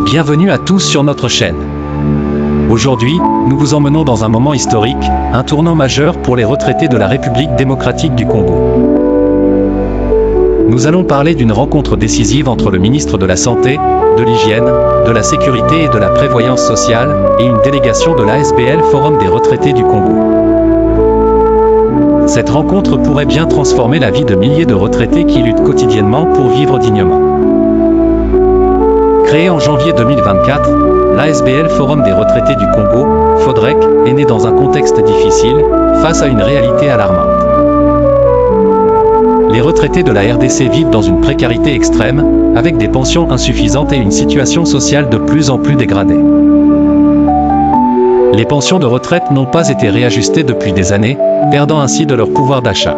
Bienvenue à tous sur notre chaîne. Aujourd'hui, nous vous emmenons dans un moment historique, un tournant majeur pour les retraités de la République démocratique du Congo. Nous allons parler d'une rencontre décisive entre le ministre de la Santé, de l'Hygiène, de la Sécurité et de la Prévoyance sociale, et une délégation de l'ASBL Forum des retraités du Congo. Cette rencontre pourrait bien transformer la vie de milliers de retraités qui luttent quotidiennement pour vivre dignement. Créé en janvier 2024, l'ASBL Forum des retraités du Congo, FODREC, est né dans un contexte difficile, face à une réalité alarmante. Les retraités de la RDC vivent dans une précarité extrême, avec des pensions insuffisantes et une situation sociale de plus en plus dégradée. Les pensions de retraite n'ont pas été réajustées depuis des années, perdant ainsi de leur pouvoir d'achat.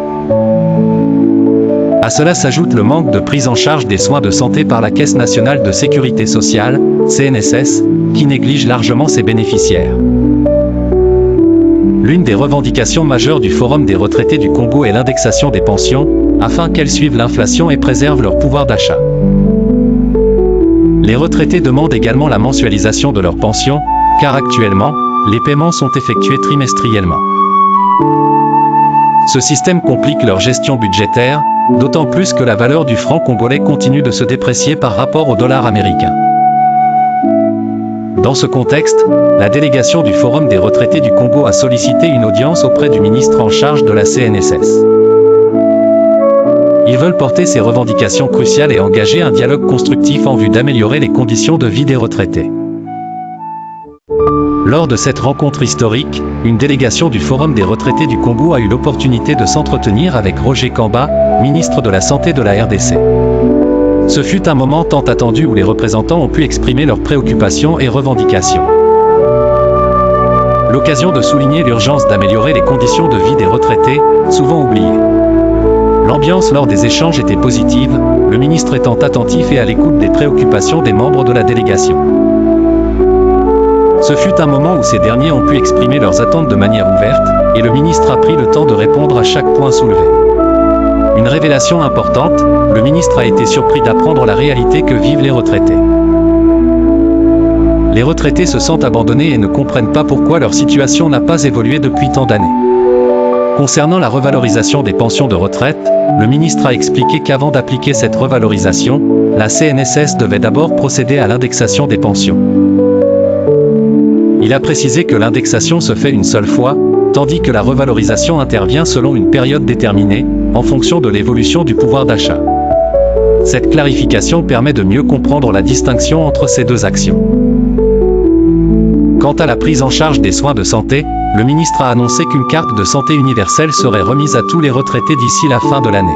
À cela s'ajoute le manque de prise en charge des soins de santé par la Caisse nationale de sécurité sociale, CNSS, qui néglige largement ses bénéficiaires. L'une des revendications majeures du Forum des retraités du Congo est l'indexation des pensions, afin qu'elles suivent l'inflation et préservent leur pouvoir d'achat. Les retraités demandent également la mensualisation de leurs pensions, car actuellement, les paiements sont effectués trimestriellement. Ce système complique leur gestion budgétaire, d'autant plus que la valeur du franc congolais continue de se déprécier par rapport au dollar américain. Dans ce contexte, la délégation du Forum des retraités du Congo a sollicité une audience auprès du ministre en charge de la CNSS. Ils veulent porter ces revendications cruciales et engager un dialogue constructif en vue d'améliorer les conditions de vie des retraités. Lors de cette rencontre historique, une délégation du Forum des retraités du Congo a eu l'opportunité de s'entretenir avec Roger Kamba, ministre de la Santé de la RDC. Ce fut un moment tant attendu où les représentants ont pu exprimer leurs préoccupations et revendications. L'occasion de souligner l'urgence d'améliorer les conditions de vie des retraités, souvent oubliées. L'ambiance lors des échanges était positive, le ministre étant attentif et à l'écoute des préoccupations des membres de la délégation. Ce fut un moment où ces derniers ont pu exprimer leurs attentes de manière ouverte, et le ministre a pris le temps de répondre à chaque point soulevé. Une révélation importante, le ministre a été surpris d'apprendre la réalité que vivent les retraités. Les retraités se sentent abandonnés et ne comprennent pas pourquoi leur situation n'a pas évolué depuis tant d'années. Concernant la revalorisation des pensions de retraite, le ministre a expliqué qu'avant d'appliquer cette revalorisation, la CNSS devait d'abord procéder à l'indexation des pensions. Il a précisé que l'indexation se fait une seule fois, tandis que la revalorisation intervient selon une période déterminée, en fonction de l'évolution du pouvoir d'achat. Cette clarification permet de mieux comprendre la distinction entre ces deux actions. Quant à la prise en charge des soins de santé, le ministre a annoncé qu'une carte de santé universelle serait remise à tous les retraités d'ici la fin de l'année.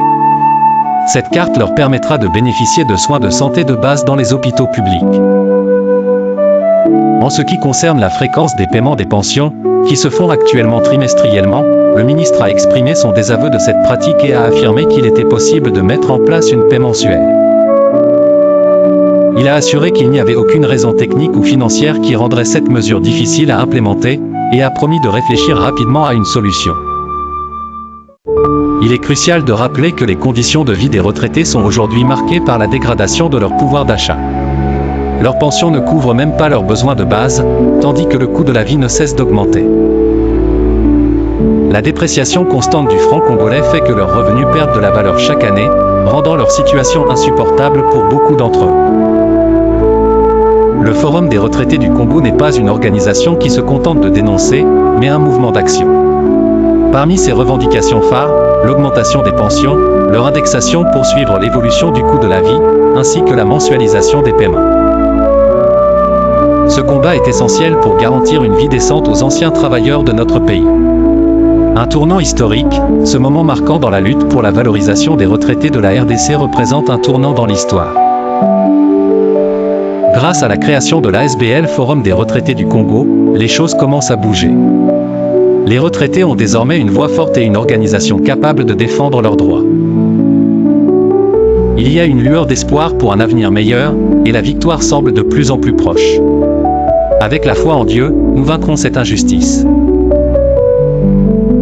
Cette carte leur permettra de bénéficier de soins de santé de base dans les hôpitaux publics. En ce qui concerne la fréquence des paiements des pensions, qui se font actuellement trimestriellement, le ministre a exprimé son désaveu de cette pratique et a affirmé qu'il était possible de mettre en place une paie mensuelle. Il a assuré qu'il n'y avait aucune raison technique ou financière qui rendrait cette mesure difficile à implémenter, et a promis de réfléchir rapidement à une solution. Il est crucial de rappeler que les conditions de vie des retraités sont aujourd'hui marquées par la dégradation de leur pouvoir d'achat. Leurs pensions ne couvrent même pas leurs besoins de base, tandis que le coût de la vie ne cesse d'augmenter. La dépréciation constante du franc congolais fait que leurs revenus perdent de la valeur chaque année, rendant leur situation insupportable pour beaucoup d'entre eux. Le Forum des retraités du Congo n'est pas une organisation qui se contente de dénoncer, mais un mouvement d'action. Parmi ses revendications phares, l'augmentation des pensions, leur indexation pour suivre l'évolution du coût de la vie, ainsi que la mensualisation des paiements. Ce combat est essentiel pour garantir une vie décente aux anciens travailleurs de notre pays. Un tournant historique, ce moment marquant dans la lutte pour la valorisation des retraités de la RDC représente un tournant dans l'histoire. Grâce à la création de l'ASBL Forum des retraités du Congo, les choses commencent à bouger. Les retraités ont désormais une voix forte et une organisation capable de défendre leurs droits. Il y a une lueur d'espoir pour un avenir meilleur, et la victoire semble de plus en plus proche. Avec la foi en Dieu, nous vaincrons cette injustice.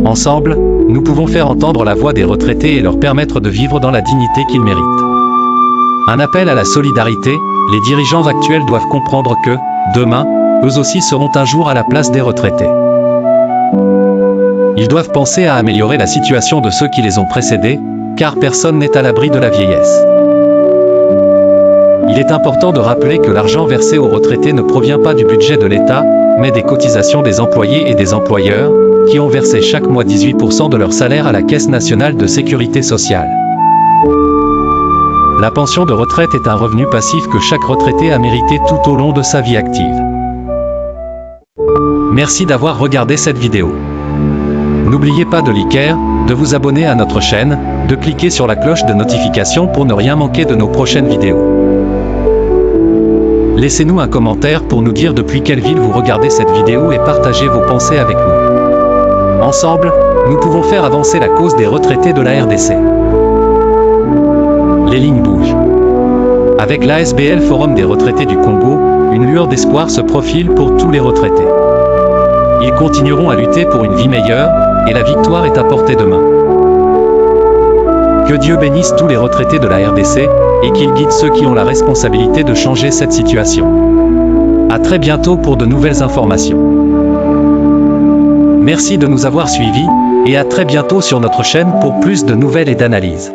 Ensemble, nous pouvons faire entendre la voix des retraités et leur permettre de vivre dans la dignité qu'ils méritent. Un appel à la solidarité, Les dirigeants actuels doivent comprendre que, demain, eux aussi seront un jour à la place des retraités. Ils doivent penser à améliorer la situation de ceux qui les ont précédés, car personne n'est à l'abri de la vieillesse. Il est important de rappeler que l'argent versé aux retraités ne provient pas du budget de l'État, mais des cotisations des employés et des employeurs, qui ont versé chaque mois 18% de leur salaire à la Caisse nationale de sécurité sociale. La pension de retraite est un revenu passif que chaque retraité a mérité tout au long de sa vie active. Merci d'avoir regardé cette vidéo. N'oubliez pas de liker, de vous abonner à notre chaîne, de cliquer sur la cloche de notification pour ne rien manquer de nos prochaines vidéos. Laissez-nous un commentaire pour nous dire depuis quelle ville vous regardez cette vidéo et partagez vos pensées avec nous. Ensemble, nous pouvons faire avancer la cause des retraités de la RDC. Les lignes bougent. Avec l'ASBL Forum des retraités du Congo, une lueur d'espoir se profile pour tous les retraités. Ils continueront à lutter pour une vie meilleure, et la victoire est à portée de main. Que Dieu bénisse tous les retraités de la RDC, et qu'il guide ceux qui ont la responsabilité de changer cette situation. À très bientôt pour de nouvelles informations. Merci de nous avoir suivis, et à très bientôt sur notre chaîne pour plus de nouvelles et d'analyses.